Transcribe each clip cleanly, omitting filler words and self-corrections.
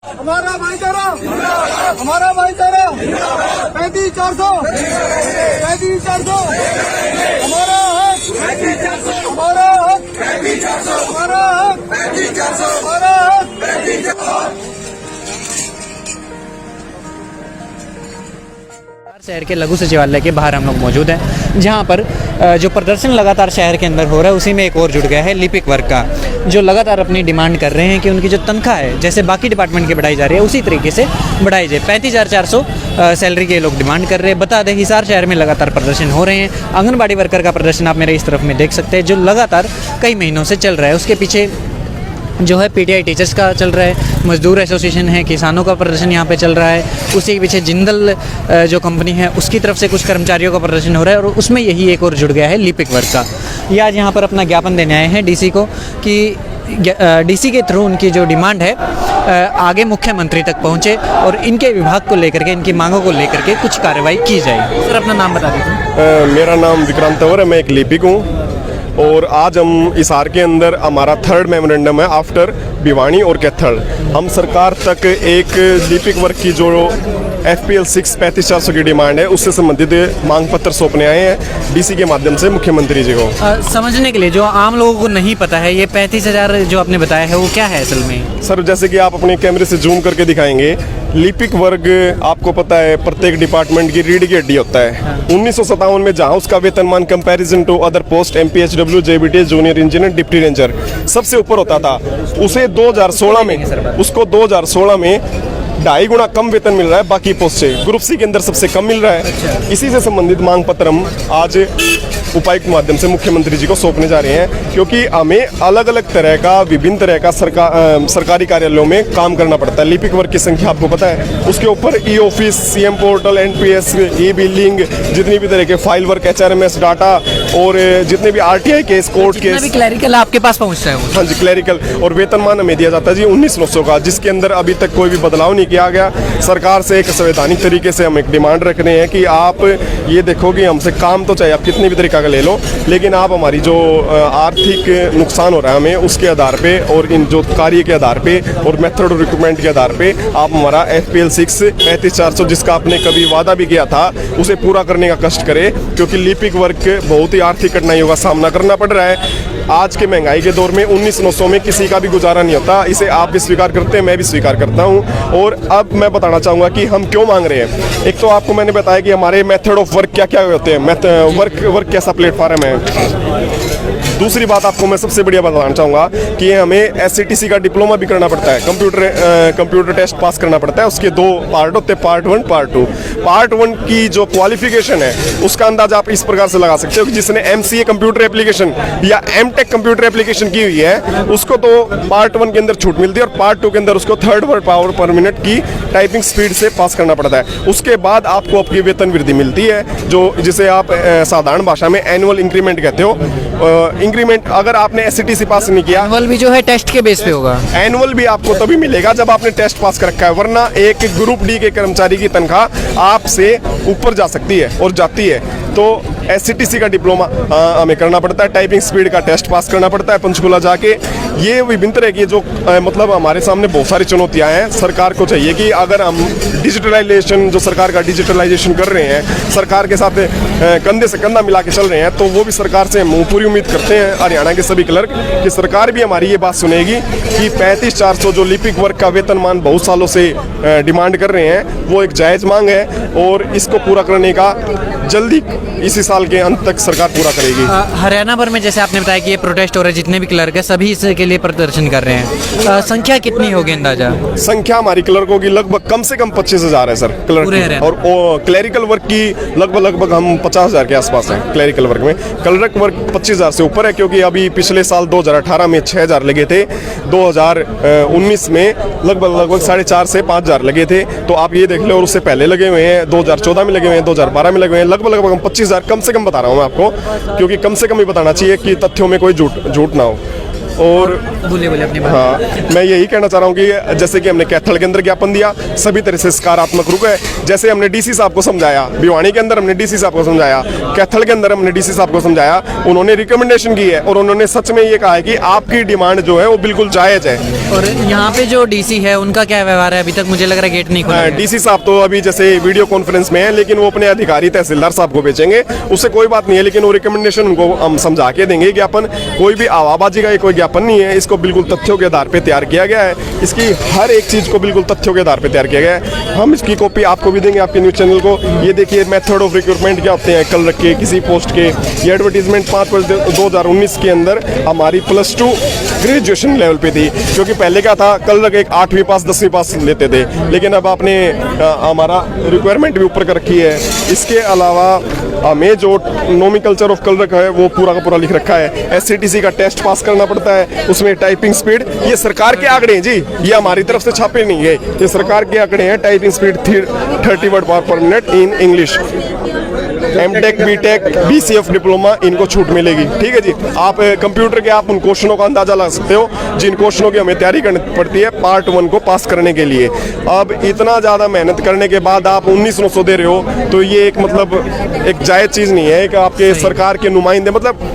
हमारा भाईचारा, हमारा भाईचारा 35-400, 35-400, हमारा हक, हमारा हक, हमारा हक, हमारा हक। शहर के लघु सचिवालय के बाहर हम लोग मौजूद हैं, जहां पर जो प्रदर्शन लगातार शहर के अंदर हो रहा है उसी में एक और जुड़ गया है लिपिक वर्ग का, जो लगातार अपनी डिमांड कर रहे हैं कि उनकी जो तनख्वाह है जैसे बाकी डिपार्टमेंट की बढ़ाई जा रही है उसी तरीके से बढ़ाई जाए। 35,400 सैलरी के लोग डिमांड कर रहे हैं। बता दें हिसार शहर में लगातार प्रदर्शन हो रहे हैं। आंगनबाड़ी वर्कर का प्रदर्शन आप मेरे इस तरफ में देख सकते हैं, जो लगातार कई महीनों से चल रहा है। उसके पीछे जो है पीटीआई टीचर्स का चल रहा है, मजदूर एसोसिएशन है, किसानों का प्रदर्शन यहाँ पे चल रहा है। उसी के पीछे जिंदल जो कंपनी है उसकी तरफ से कुछ कर्मचारियों का प्रदर्शन हो रहा है और उसमें यही एक और जुड़ गया है लिपिक वर्ग का। ये आज यहाँ पर अपना ज्ञापन देने आए हैं डीसी को कि डीसी के थ्रू उनकी जो डिमांड है आगे मुख्यमंत्री तक पहुँचे और इनके विभाग को लेकर के, इनकी मांगों को लेकर के कुछ कार्रवाई की जाए। सर अपना नाम बता दीजिए। मेरा नाम विक्रांत तंवर है, मैं एक लिपिक हूँ और आज हम हिसार के अंदर हमारा 3rd मेमोरेंडम है आफ्टर भिवानी और कैथल। हम सरकार तक एक लिपिक वर्ग की जो FPL 6 35,400 की डिमांड है उससे संबंधित मांग पत्र सौंपने आए हैं डीसी के माध्यम से मुख्यमंत्री जी को। समझने के लिए जो आम लोगों को नहीं पता है, ये 35,000 जो आपने बताया है वो क्या है असल में? सर जैसे कि आप अपने कैमरे से जूम करके दिखाएंगे, लिपिक वर्ग आपको पता है प्रत्येक डिपार्टमेंट की रीढ़ की हड्डी होता है। 1957 में जहां उसका वेतनमान comparison to other post MPHW, JBT, junior engineer, deputy ranger सबसे ऊपर होता था, उसे 2016 में 2.5 गुना कम वेतन मिल रहा है बाकी पोस्ट से। ग्रुप सी के अंदर सबसे कम मिल रहा है। इसी से संबंधित मांग पत्र हम आज उपायुक्त माध्यम से मुख्यमंत्री जी को सौंपने जा रहे हैं, क्योंकि हमें अलग अलग तरह का विभिन्न तरह का सरकारी कार्यालयों में काम करना पड़ता है। लिपिक वर्ग की संख्या आपको पता है, उसके ऊपर e office, CM portal, NPS, ई बिलिंग, जितनी भी तरह के फाइल वर्क, HRMS डाटा और जितने भी RTI case, court case, clerical आपके पास पहुंचता है वो। हाँ जी क्लैरिकल। और वेतनमान हमें दिया जाता है जी 19,900 का, जिसके अंदर अभी तक कोई भी बदलाव नहीं किया गया। सरकार से एक संवैधानिक तरीके से हम एक डिमांड रख रहे हैं कि आप ये देखो कि हमसे काम तो चाहिए, आप कितने भी तरीका का ले लो, लेकिन आप हमारी जो आर्थिक नुकसान हो रहा है हमें उसके आधार पे और इन जो कार्य के आधार पे और मेथड और रिक्रूटमेंट के आधार पे आप हमारा FPL 6 35,400 जिसका आपने कभी वादा भी किया था उसे पूरा करने का कष्ट करें, क्योंकि लिपिक वर्ग बहुत ही आर्थिक कठिनाइयों का सामना करना पड़ रहा है। आज के महंगाई के दौर में 19,900 में किसी का भी गुजारा नहीं होता। इसे आप भी स्वीकार करते हैं, मैं भी स्वीकार करता हूं। और अब मैं बताना चाहूँगा कि हम क्यों मांग रहे हैं। एक तो आपको मैंने बताया कि हमारे मेथड ऑफ वर्क क्या क्या होते हैं, वर्क कैसा प्लेटफॉर्म है। दूसरी बात आपको मैं सबसे बढ़िया बताना चाहूँगा कि हमें SCTC का डिप्लोमा भी करना पड़ता है, कंप्यूटर टेस्ट पास करना पड़ता है। उसके 2 पार्ट होते हैं, पार्ट 1 पार्ट 2। पार्ट 1 की जो क्वालिफिकेशन है उसका अंदाजा आप इस प्रकार से लगा सकते हो कि जिसने MCA कंप्यूटर एप्लीकेशन या MTech कंप्यूटर एप्लीकेशन की हुई है उसको तो पार्ट 1 के अंदर छूट मिलती है और पार्ट 2 के अंदर उसको 3rd वर्ड पावर पर मिनट की टाइपिंग स्पीड से पास करना पड़ता है। उसके बाद आपको आपकी वेतन वृद्धि मिलती है, जो जिसे आप साधारण भाषा में एनुअल इंक्रीमेंट कहते हो। इंक्रीमेंट अगर आपने SCTC पास नहीं किया, एनुअल भी जो है टेस्ट के बेस पे होगा। एनुअल भी आपको तभी मिलेगा जब आपने टेस्ट पास कर रखा है, वरना एक ग्रुप D के कर्मचारी की तनख्वाह आपसे ऊपर जा सकती है और जाती है। तो SCTC का डिप्लोमा हमें करना पड़ता है, टाइपिंग स्पीड का टेस्ट पास करना पड़ता है पंचकुला जाके। ये विभिन्न तरह की जो मतलब हमारे सामने बहुत सारी चुनौतियां हैं। सरकार को चाहिए कि अगर हम डिजिटलाइजेशन, जो सरकार का डिजिटलाइजेशन कर रहे हैं, सरकार के साथ कंधे से कंधा मिला के चल रहे हैं, तो वो भी सरकार से हम पूरी उम्मीद करते हैं हरियाणा के सभी क्लर्क कि सरकार भी हमारी ये बात सुनेगी कि 35,400 जो लिपिक वर्ग का वेतनमान बहुत सालों से डिमांड कर रहे हैं वो एक जायज़ मांग है और इसको पूरा करने का जल्दी इसी साल के अंत तक सरकार पूरा करेगी। हरियाणा भर में जैसे आपने बताया कि ये प्रोटेस्ट हो रहा है, जितने भी क्लर्क है सभी इसके लिए प्रदर्शन कर रहे हैं, संख्या कितनी होगी अंदाजा? संख्या हमारी क्लर्कों की लगभग कम से कम 25,000 है सर क्लर्क, और क्लरिकल वर्क की लगभग हम 50,000 के आसपास हैं। क्लरिकल वर्क में क्लर्क वर्क 25,000 से ऊपर है, क्योंकि अभी पिछले साल 2018 में 6,000 लगे थे, 2019 में लगभग 4,500 से 5,000 लगे थे। तो आप ये देख लो, और उससे पहले लगे हुए हैं, 2014 में लगे हुए हैं, 2012 में लगे हुए हैं, लगभग हम 25,000 कम से कम बता रहा हूँ मैं आपको, क्योंकि कम से कम ही बताना चाहिए कि तथ्यों में कोई झूठ ना हो। और बोलिए अपनी बात। हाँ, मैं यही कहना चाह रहा हूँ कि जैसे कि हमने कैथल के अंदर ज्ञापन दिया, सभी तरह से सकारात्मक रुख है। जैसे हमने डीसी साहब को समझाया, भिवानी के अंदर हमने डीसी साहब को समझाया, कैथल के अंदर हमने डीसी साहब को समझाया, उन्होंने रिकमेंडेशन की है और उन्होंने सच में ये कहा है कि आपकी डिमांड जो है वो बिल्कुल जायज़ है। और यहाँ पे जो डीसी है उनका क्या व्यवहार है? अभी तक मुझे लग रहा है गेट नहीं खुला है। डीसी साहब तो अभी जैसे वीडियो कॉन्फ्रेंस में है, लेकिन वो अपने अधिकारी तहसीलदार साहब को भेजेंगे, उससे कोई बात नहीं है, लेकिन वो रिकमेंडेशन उनको हम समझा के देंगे। ज्ञापन कोई भी आवाबाजी का कोई ज्ञापन नहीं है, इसको बिल्कुल तथ्यों के आधार पे तैयार किया गया है। इसकी हर एक चीज़ को बिल्कुल तथ्यों के आधार पे तैयार किया गया है। हम इसकी कॉपी आपको भी देंगे, आपके न्यूज़ चैनल को। ये देखिए मेथड ऑफ रिक्रूटमेंट क्या होते हैं कल रख के किसी पोस्ट के। ये एडवर्टीजमेंट 5/2019 के अंदर हमारी +2 ग्रेजुएशन लेवल पे थी, क्योंकि पहले क्या था, कल रख एक 8वीं पास 10वीं पास लेते थे, लेकिन अब आपने हमारा रिक्वायरमेंट भी ऊपर कर रखी है। इसके अलावा हमें जो नोमेनक्लेचर ऑफ कल रखा है वो पूरा का पूरा लिख रखा है। SCTC का टेस्ट पास करना पड़ता है, उसमें टाइपिंग स्पीड, ये सरकार के आंकड़े हैं जी, ये हमारी तरफ से छापे नहीं है, ये सरकार के आंकड़े हैं। टाइपिंग स्पीड 30 वर्ड पर minute in English. MTech, BTech, BCF diploma, इनको छूट मिलेगी। ठीक है जी। आप कंप्यूटर के आप उन क्वेश्चनों का अंदाजा लगा सकते हो जिन क्वेश्चनों की हमें तैयारी करनी पड़ती है पार्ट 1 को पास करने के लिए। अब इतना ज़्यादा मेहनत करने के बाद आप 1900 दे रहे हो, तो ये एक मतलब एक जायज़ चीज़ नहीं है कि आपके सरकार के नुमाइंदे, मतलब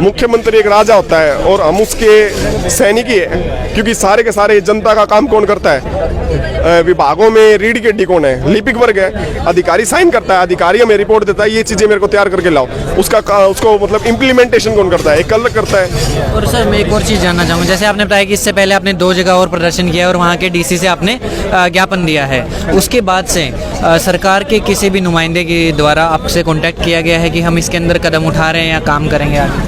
मुख्यमंत्री एक राजा होता है और हम उसके सैनिक ही है, क्योंकि सारे के सारे जनता का काम कौन करता है? विभागों में रीढ़ की हड्डी कौन है? लिपिक वर्ग है। अधिकारी साइन करता है, अधिकारी हमें रिपोर्ट देता है, ये चीज़ें मेरे को तैयार करके लाओ, उसको मतलब इम्प्लीमेंटेशन कौन करता है? एक कल करता है। और सर मैं एक और चीज़ जानना चाहूँगा, जैसे आपने बताया कि इससे पहले आपने 2 जगह और प्रदर्शन किया और वहाँ के डीसी से आपने ज्ञापन दिया है, उसके बाद से सरकार के किसी भी नुमाइंदे के द्वारा आपसे कॉन्टैक्ट किया गया है कि हम इसके अंदर कदम उठा रहे हैं या काम करेंगे आगे?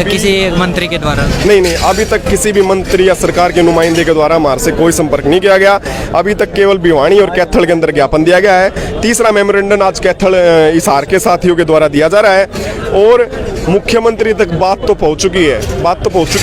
किसी मंत्री के द्वारा? नहीं, अभी तक किसी भी मंत्री या सरकार के नुमाइंदे के द्वारा हमारे से कोई संपर्क नहीं किया गया। अभी तक केवल भिवानी और कैथल के अंदर ज्ञापन दिया गया है। तीसरा मेमोरेंडम आज कैथल हिसार के साथियों के द्वारा दिया जा रहा है और मुख्यमंत्री तक बात तो पहुंच चुकी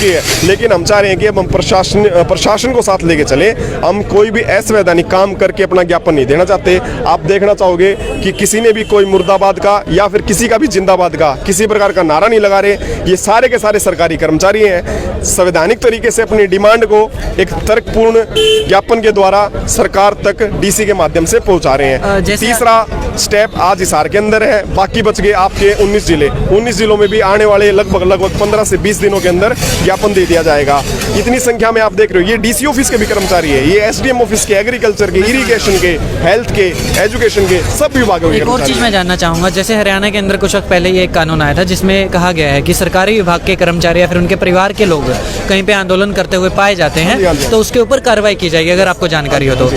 है, लेकिन हम चाह रहे हैं कि अब हम प्रशासन को साथ लेके चले। हम कोई भी असंवैधानिक काम करके अपना ज्ञापन नहीं देना चाहते। आप देखना चाहोगे कि किसी ने भी कोई मुर्दाबाद का या फिर किसी का भी जिंदाबाद का किसी प्रकार का नारा नहीं लगा रहे। ये सारे के सारे सरकारी कर्मचारी हैं, संवैधानिक तरीके से अपनी डिमांड को एक तर्कपूर्ण ज्ञापन के द्वारा सरकार तक डीसी के माध्यम से पहुंचा रहे हैं। तीसरा स्टेप आज हिसार के अंदर है, बाकी बच गए आपके 19 जिलों में भी आने वाले लगभग 15 से 20 दिनों के अंदर ज्ञापन दे दिया जाएगा। इतनी संख्या में आप देख रहे हो, ये डीसी ऑफिस के भी कर्मचारी है, ये SDM ऑफिस के, एग्रीकल्चर के, इरिगेशन के, हेल्थ के, एजुकेशन के, सब विभागों के। एक और चीज़ मैं जानना चाहूँगा, जैसे हरियाणा के अंदर कुछ वक्त पहले ये एक कानून आया था जिसमें कहा गया है कि सरकारी विभाग के कर्मचारी या फिर उनके परिवार के लोग कहीं पे आंदोलन करते हुए पाए जाते हैं तो उसके ऊपर कार्रवाई की जाएगी, अगर आपको जानकारी हो तो।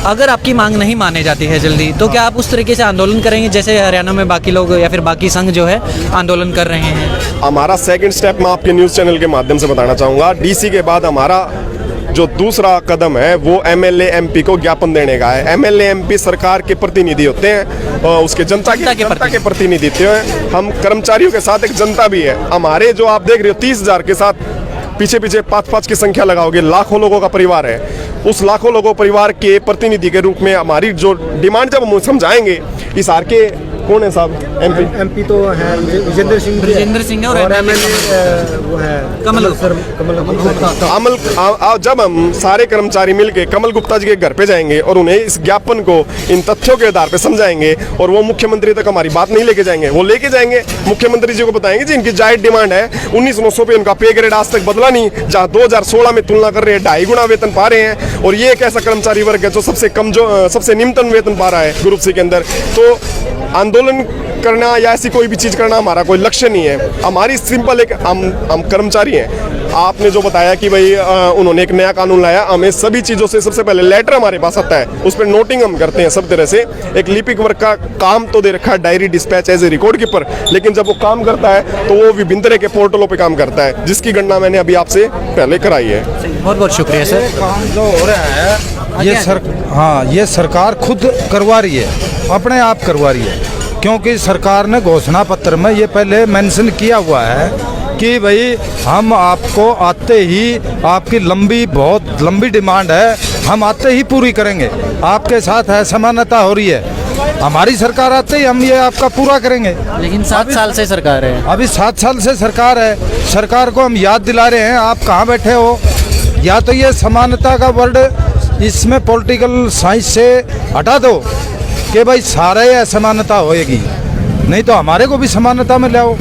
अगर आपकी मांग नहीं मानी जाती है जल्दी, तो क्या आप उस तरीके से आंदोलन करेंगे जैसे हरियाणा में बाकी लोग या फिर बाकी संघ जो है आंदोलन कर रहे हैं? हमारा सेकंड स्टेप मैं आपके न्यूज़ चैनल के माध्यम से बताना चाहूँगा। डीसी के बाद हमारा जो दूसरा कदम है वो MLA MP को ज्ञापन देने का है। MLA MP सरकार के प्रतिनिधि होते हैं और उसके जनता के प्रतिनिधि होते हैं। हम कर्मचारियों के साथ एक जनता भी है। हमारे जो आप देख रहे हो 30,000 के साथ पीछे 5 की संख्या लगाओगे, लाखों लोगों का परिवार है। उस लाखों लोगों परिवार के प्रतिनिधि के रूप में हमारी जो डिमांड जब हम समझाएंगे, हिसार के कौन है साहब? MP तो है विजेंद्र सिंह और MLA वो है कमल जब हम सारे कर्मचारी मिलके कमल गुप्ता जी के घर पे जाएंगे और उन्हें इस ज्ञापन को इन तथ्यों के आधार पे समझाएंगे और वो मुख्यमंत्री तक हमारी बात नहीं लेके जाएंगे, वो लेके जाएंगे मुख्यमंत्री जी को बताएंगे जी इनकी जायज डिमांड है। 1900 पे उनका पे ग्रेड आज तक बदला नहीं, जहाँ 2016 में तुलना कर रहे हैं 2.5 गुना वेतन पा रहे हैं, और ये एक ऐसा कर्मचारी वर्ग है जो सबसे निम्नतम वेतन पा रहा है ग्रुप सी के अंदर। तो आंदोलन करना या ऐसी कोई भी चीज़ करना हमारा कोई लक्ष्य नहीं है। हमारी सिंपल एक हम कर्मचारी हैं। आपने जो बताया कि भाई उन्होंने एक नया कानून लाया, हमें सभी चीज़ों से सबसे पहले लेटर हमारे पास आता है, उस पर नोटिंग हम करते हैं सब तरह से। एक लिपिक वर्ग का काम तो दे रखा है diary dispatch as a record keeper, लेकिन जब वो काम करता है तो वो विभिन्न तरह के पोर्टलों पे काम करता है, जिसकी गणना मैंने अभी आपसे पहले कराई है। बहुत बहुत शुक्रिया सर। काम जो हो रहा है ये सरकार खुद करवा रही है, अपने आप करवा रही है, क्योंकि सरकार ने घोषणा पत्र में ये पहले मेंशन किया हुआ है कि भाई हम आपको आते ही, आपकी बहुत लंबी डिमांड है, हम आते ही पूरी करेंगे। आपके साथ है समानता हो रही है, हमारी सरकार आते ही हम ये आपका पूरा करेंगे। लेकिन 7 साल से सरकार है। अभी 7 साल से सरकार है, सरकार को हम याद दिला रहे हैं, आप कहाँ बैठे हो? या तो ये समानता का वर्ड इसमें पॉलिटिकल साइंस से हटा दो कि भाई सारे असमानता होएगी, नहीं तो हमारे को भी समानता में लाओ।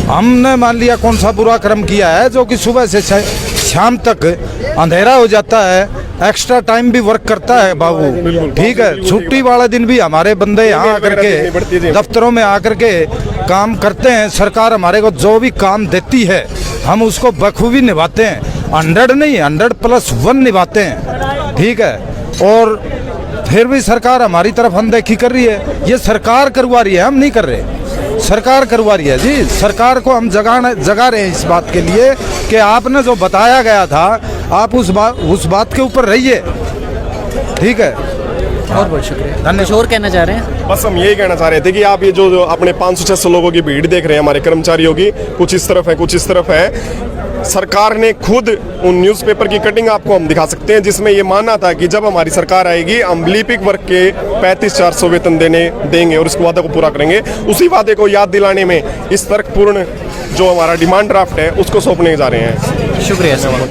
हमने मान लिया कौन सा बुरा कर्म किया है जो कि सुबह से शाम तक अंधेरा हो जाता है, एक्स्ट्रा टाइम भी वर्क करता है बाबू, ठीक है। छुट्टी वाले दिन भी हमारे बंदे यहाँ आकर के दफ्तरों में आकर के काम करते हैं। सरकार हमारे को जो भी काम देती है हम उसको बखूबी निभाते हैं, 100 नहीं 100+1 निभाते हैं, ठीक है। और फिर भी सरकार हमारी तरफ अनदेखी कर रही है। ये सरकार करवा रही है, हम नहीं कर रहे, सरकार करवा रही है जी। सरकार को हम जगा रहे हैं इस बात के लिए कि आपने जो बताया गया था आप उस बात के ऊपर रहिए, ठीक है। बहुत बहुत शुक्रिया। कुछ और कहना चाह रहे हैं? बस हम यही कहना चाह रहे थे कि आप ये जो अपने 500-600 लोगों की भीड़ देख रहे हैं हमारे कर्मचारियों की, कुछ इस तरफ है कुछ इस तरफ है, सरकार ने खुद उन न्यूज़पेपर की कटिंग आपको हम दिखा सकते हैं जिसमें ये माना था कि जब हमारी सरकार आएगी हम लिपिक वर्ग के 35-400 वेतन देंगे और इस वादे को पूरा करेंगे। उसी वादे को याद दिलाने में इस तर्कपूर्ण जो हमारा डिमांड ड्राफ्ट है उसको सौंपने जा रहे हैं। शुक्रिया सर।